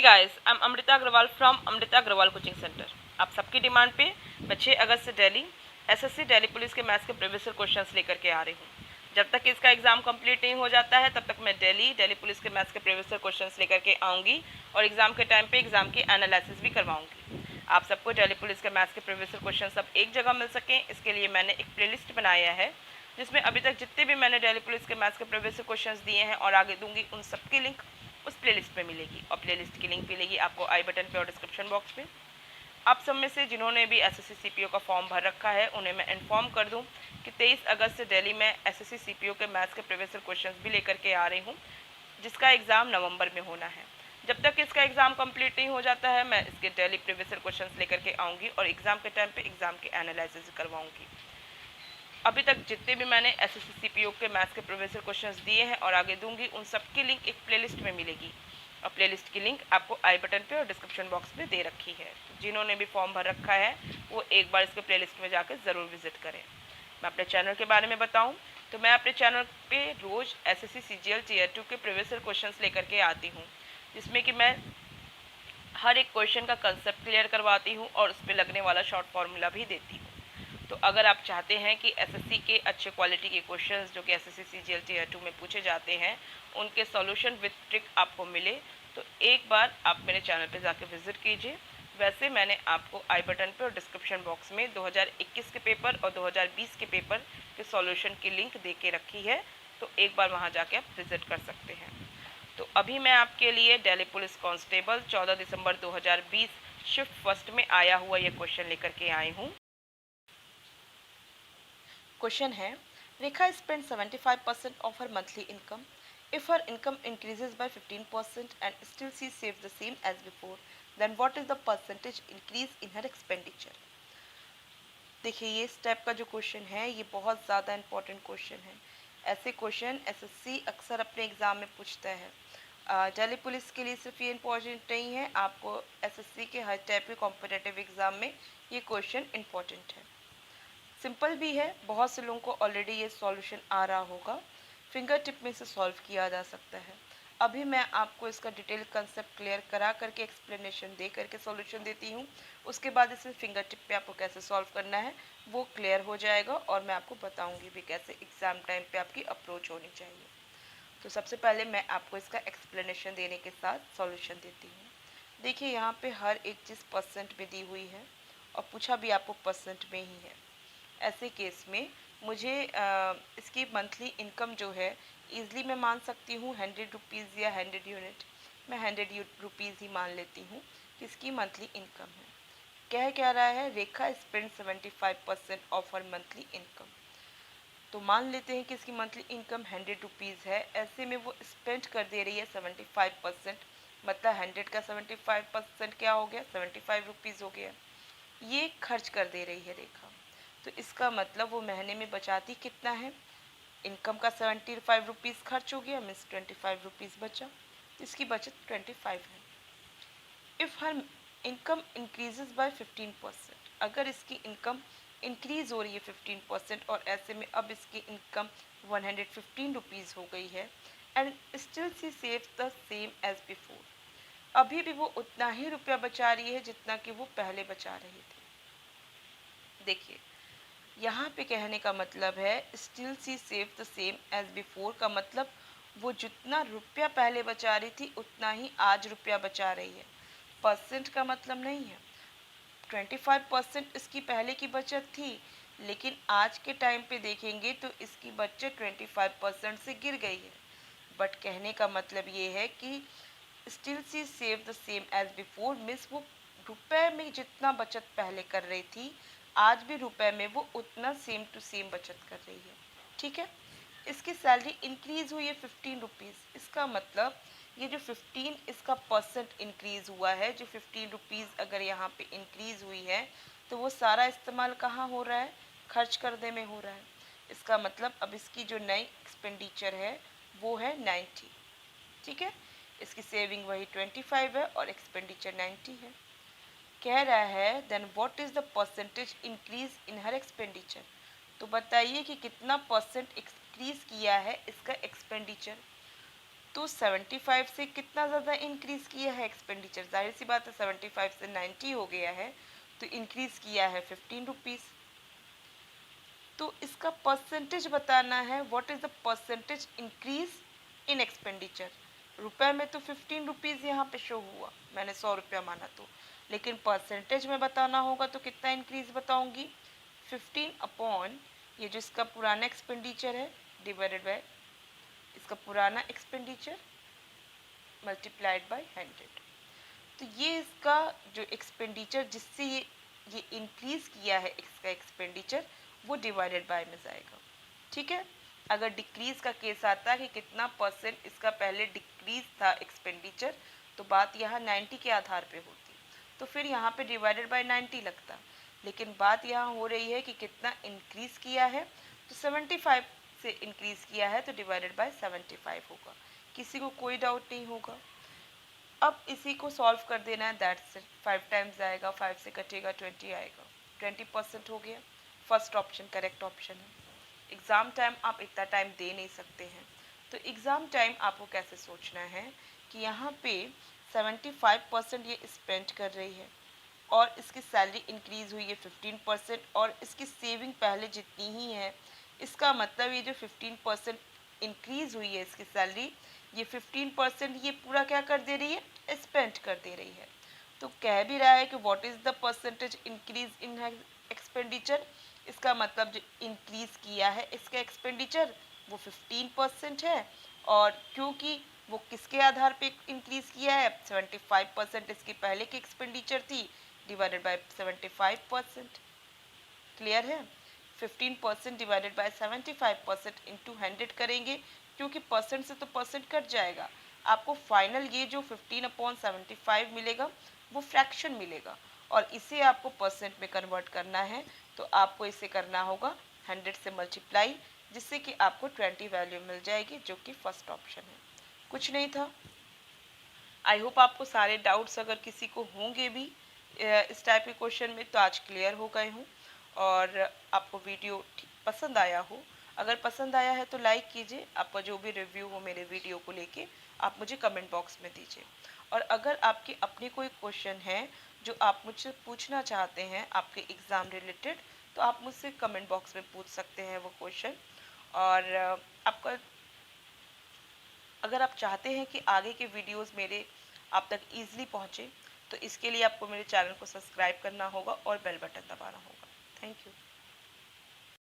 Guys, I am Amrita Agarwal from Amrita Agarwal coaching centre. आप सबकी demand पे मैं 6 अगस्त से दिल्ली एसएससी दिल्ली पुलिस के मैथ्स के प्रीवियस ईयर क्वेश्चंस लेकर के आ रही हूँ। जब तक इसका एग्ज़ाम कंप्लीट नहीं हो जाता है तब तक मैं दिल्ली पुलिस के मैथ्स के प्रीवियस ईयर क्वेश्चंस लेकर के आऊँगी और एग्ज़ाम के टाइम पे एग्ज़ाम की एनालिसिस भी करवाऊँगी। आप सबको दिल्ली पुलिस के मैथ्स के प्रीवियस ईयर क्वेश्चन सब एक जगह मिल सकें, इसके लिए मैंने एक प्लेलिस्ट बनाया है जिसमें अभी तक जितने भी मैंने दिल्ली पुलिस के मैथ्स के प्रीवियस ईयर क्वेश्चंस दिए हैं और आगे दूंगी उन सबकी लिंक उस प्लेलिस्ट पे मिलेगी और प्लेलिस्ट की लिंक मिलेगी आपको आई बटन पे और डिस्क्रिप्शन बॉक्स पे। आप सब में से जिन्होंने भी एसएससी सीपीओ का फॉर्म भर रखा है उन्हें मैं इन्फॉर्म कर दूं कि 23 अगस्त से दिल्ली में एसएससी सीपीओ के मैथ्स के प्रीवियस ईयर क्वेश्चंस भी लेकर के आ रही हूं, जिसका एग्ज़ाम नवंबर में होना है। जब तक इसका एग्ज़ाम कंप्लीट नहीं हो जाता है मैं इसके दिल्ली प्रीवियस ईयर क्वेश्चंस लेकर के आऊँगी और एग्ज़ाम के टाइम पे एग्ज़ाम के एनालिसिस करवाऊँगी। अभी तक जितने भी मैंने एसएससी सीपीओ के मैथ्स के प्रीवियस ईयर क्वेश्चंस दिए हैं और आगे दूंगी उन सबकी लिंक एक प्लेलिस्ट में मिलेगी और प्लेलिस्ट की लिंक आपको आई बटन पे और डिस्क्रिप्शन बॉक्स में दे रखी है। तो जिन्होंने भी फॉर्म भर रखा है वो एक बार इसके प्लेलिस्ट में जाकर ज़रूर विजिट करें। मैं अपने चैनल के बारे में बताऊं तो मैं अपने चैनल पे रोज़ एसएससी सीजीएल टीयर 2 के प्रीवियस ईयर क्वेश्चंस लेकर के आती हूँ, जिसमें कि मैं हर एक क्वेश्चन का कंसेप्ट क्लियर करवाती हूँ और उस पर लगने वाला शॉर्ट फार्मूला भी देती हूँ। तो अगर आप चाहते हैं कि एसएससी के अच्छे क्वालिटी के क्वेश्चंस जो कि एसएससी सीजीएल टीयर 2 में पूछे जाते हैं उनके सॉल्यूशन विद ट्रिक आपको मिले तो एक बार आप मेरे चैनल पे जाके विजिट कीजिए। वैसे मैंने आपको आई बटन पे और डिस्क्रिप्शन बॉक्स में 2021 के पेपर और 2020 के पेपर के सॉल्यूशन की लिंक दे के रखी है, तो एक बार वहाँ जाके आप विजिट कर सकते हैं। तो अभी मैं आपके लिए दिल्ली पुलिस कांस्टेबल 14 दिसंबर 2020 शिफ्ट फर्स्ट में आया हुआ ये क्वेश्चन लेकर के आई हूँ। क्वेश्चन है, Rekha spend 75% of her monthly income. If her income increases by 15% and still she saves the same as before, then what is the percentage increase in her expenditure? देखिए ये स्टेप का जो क्वेश्चन है ये बहुत ज़्यादा इंपॉर्टेंट क्वेश्चन है। ऐसे क्वेश्चन एसएससी अक्सर अपने एग्ज़ाम में पूछता है। दिल्ली पुलिस के लिए सिर्फ ये इम्पोर्टेंट नहीं है, आपको एसएससी के हर टाइप के कॉम्पिटिटिव एग्ज़ाम में ये क्वेश्चन इम्पॉर्टेंट है। सिंपल भी है, बहुत से लोगों को ऑलरेडी ये सॉल्यूशन आ रहा होगा, फिंगर टिप में इसे सॉल्व किया जा सकता है। अभी मैं आपको इसका डिटेल कंसेप्ट क्लियर करा करके एक्सप्लेनेशन दे करके सॉल्यूशन देती हूँ, उसके बाद इसे फिंगर टिप पे आपको कैसे सॉल्व करना है वो क्लियर हो जाएगा और मैं आपको बताऊँगी भी कैसे एग्ज़ाम टाइम पे आपकी अप्रोच होनी चाहिए। तो सबसे पहले मैं आपको इसका एक्सप्लेनेशन देने के साथ सॉल्यूशन देती हूँ। देखिए यहाँ पे हर एक चीज़ परसेंट में दी हुई है और पूछा भी आपको परसेंट में ही है। ऐसे केस में मुझे इसकी मंथली इनकम जो है ईज़िली मैं मान सकती हूँ 100 रुपीज़ या 100 यूनिट, मैं 100 रुपीज़ ही मान लेती हूँ कि इसकी मंथली इनकम है। क्या रहा है, Rekha spend 75% of her monthly income. तो मान लेते हैं कि इसकी मंथली इनकम 100 रुपीज़ है, ऐसे में वो स्पेंड कर दे रही है 75%, मतलब 100 का 75% क्या हो गया, 75 रुपीज़ हो गया। ये खर्च कर दे रही है रेखा, तो इसका मतलब वो महीने में बचाती कितना है, इनकम का 75 रुपीज़ खर्च हो गया, मीन्स 25 रुपीज़ बचा, इसकी बचत 25 है। If her income increases by 15%, अगर इसकी इनकम इंक्रीज़ हो रही है 15% और ऐसे में अब इसकी इनकम 115 रुपीज़ हो गई है and still C save the same as before, अभी भी वो उतना ही रुपया बचा रही है जितना कि वो पहले बचा रहे थे। देखिए यहाँ पे कहने का मतलब है still C save the same as before का मतलब वो जितना रुपया पहले बचा रही थी उतना ही आज रुपया बचा रही है। परसेंट का मतलब नहीं है, 25% इसकी पहले की बचत थी, लेकिन आज के टाइम पे देखेंगे तो इसकी बचत 25% से गिर गई है। बट कहने का मतलब ये है कि still C save the same as before means वो रुपए में जितना बचत पहले कर रही थी आज भी रुपए में वो उतना सेम टू सेम बचत कर रही है। ठीक है, इसकी सैलरी इंक्रीज हुई है 15 रुपीज़, इसका मतलब ये जो 15 इसका परसेंट इंक्रीज़ हुआ है, जो 15 रुपीज़ अगर यहाँ पे इंक्रीज़ हुई है तो वो सारा इस्तेमाल कहाँ हो रहा है, खर्च करने में हो रहा है। इसका मतलब अब इसकी जो नई एक्सपेंडिचर है वो है 90। ठीक है, इसकी सेविंग वही 25 है और एक्सपेंडिचर 90 है। कह रहा है then what is the percentage increase in her expenditure, तो बताइए कि कितना परसेंट इंक्रीज किया है इसका एक्सपेंडिचर। तो 75 से कितना ज़्यादा इंक्रीज़ किया है एक्सपेंडिचर, जाहिर सी बात है 75 से 90 हो गया है, तो इंक्रीज़ किया है 15 रुपीज़। तो इसका परसेंटेज बताना है, what is the percentage increase in expenditure. रुपए में तो 15 रुपीज़ यहाँ पे शो हुआ, मैंने 100 रुपया माना तो, लेकिन परसेंटेज में बताना होगा तो कितना इंक्रीज बताऊंगी, 15 अपॉन ये जो इसका पुराना एक्सपेंडिचर है डिवाइडेड बाय इसका पुराना एक्सपेंडिचर मल्टीप्लाइड बाय 100। तो ये इसका जो एक्सपेंडिचर जिससे ये इंक्रीज किया है इसका एक्सपेंडिचर, वो डिवाइडेड बाय में जाएगा। ठीक है, अगर डिक्रीज का केस आता है कि कितना परसेंट इसका पहले डिक्रीज था एक्सपेंडिचर, तो बात यहाँ 90 के आधार पे होती, तो फिर यहाँ पे डिवाइडेड बाय 90 लगता, लेकिन बात यहाँ हो रही है कि कितना इंक्रीज किया है, तो 75 से इंक्रीज किया है तो डिवाइडेड बाय 75 होगा। किसी को कोई डाउट नहीं होगा। अब इसी को सॉल्व कर देना है, दैट्स इट। 5 टाइम्स आएगा, 5 से कटेगा 20 आएगा, 20% हो गया। फर्स्ट ऑप्शन करेक्ट ऑप्शन है। एग्ज़ाम टाइम आप इतना टाइम दे नहीं सकते हैं, तो एग्ज़ाम टाइम आपको कैसे सोचना है कि यहाँ पे 75% ये स्पेंड कर रही है और इसकी सैलरी इंक्रीज़ हुई है 15%, और इसकी सेविंग पहले जितनी ही है, इसका मतलब ये जो 15% इंक्रीज़ हुई है इसकी सैलरी, ये 15% ये पूरा क्या कर दे रही है, स्पेंड कर दे रही है। तो कह भी रहा है कि what is the percentage increase in expenditure, इसका मतलब जो इंक्रीज़ किया है इसका एक्सपेंडिचर वो 15% है, और क्योंकि वो किसके आधार पे इंक्रीज़ किया है, 75% इसकी पहले की एक्सपेंडिचर थी डिवाइडेड बाय 75%। क्लियर है। 15% डिवाइडेड बाय 75% इंटू 100 करेंगे, क्योंकि परसेंट से तो परसेंट कट जाएगा, आपको फाइनल ये जो 15/75 मिलेगा वो फ्रैक्शन मिलेगा, और इसे आपको परसेंट में कन्वर्ट करना है, तो आपको इसे करना होगा 100 से मल्टीप्लाई, जिससे कि आपको 20 वैल्यू मिल जाएगी, जो कि फर्स्ट ऑप्शन है। कुछ नहीं था। आई होप आपको सारे डाउट्स अगर किसी को होंगे भी इस टाइप के क्वेश्चन में, तो आज क्लियर हो गए हों, और आपको वीडियो पसंद आया हो। अगर पसंद आया है तो लाइक कीजिए, आपका जो भी रिव्यू हो मेरे वीडियो को लेके आप मुझे कमेंट बॉक्स में दीजिए। और अगर आपके अपने कोई क्वेश्चन है जो आप मुझसे पूछना चाहते हैं आपके एग्ज़ाम रिलेटेड, तो आप मुझसे कमेंट बॉक्स में पूछ सकते हैं वो क्वेश्चन। और आपका अगर आप चाहते हैं कि आगे के वीडियोस मेरे आप तक ईजिली पहुँचे, तो इसके लिए आपको मेरे चैनल को सब्सक्राइब करना होगा और बेल बटन दबाना होगा। Thank you.